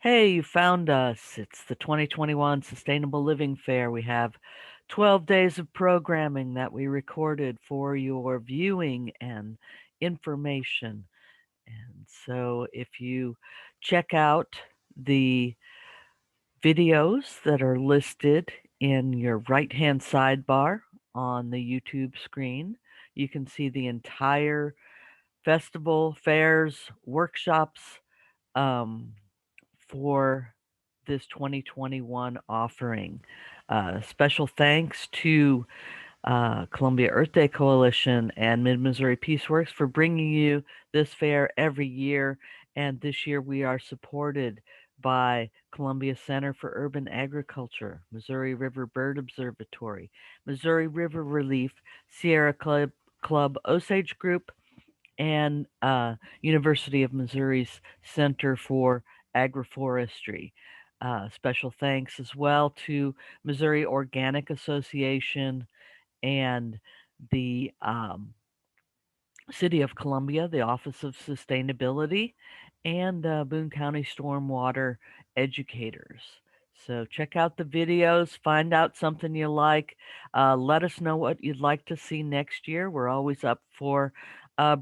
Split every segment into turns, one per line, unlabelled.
Hey, you found us. It's the 2021 Sustainable Living Fair. We have 12 days of programming that we recorded for your viewing and information. And so if you check out the videos that are listed in your right-hand sidebar on the YouTube screen, you can see the entire festival, fairs, workshops, um, for this 2021 offering. Special thanks to Columbia Earth Day Coalition and Mid Missouri Peaceworks for bringing you this fair every year. And this year we are supported by Columbia Center for Urban Agriculture, Missouri River Bird Observatory, Missouri River Relief, Sierra Club Osage Group, and University of Missouri's Center for Agroforestry. Special thanks as well to Missouri Organic Association and the City of Columbia, the Office of Sustainability, and Boone County Stormwater Educators. So check out the videos, find out something you like. Let us know what you'd like to see next year. We're always up for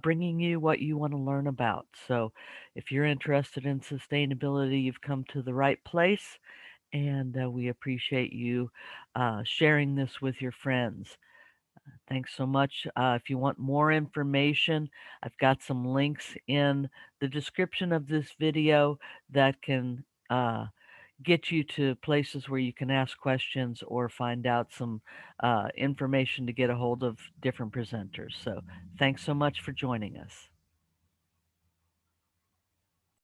bringing you what you want to learn about. So if you're interested in sustainability, you've come to the right place, and we appreciate you sharing this with your friends. Thanks so much. If you want more information, I've got some links in the description of this video that can get you to places where you can ask questions or find out some information to get a hold of different presenters. So thanks so much for joining us.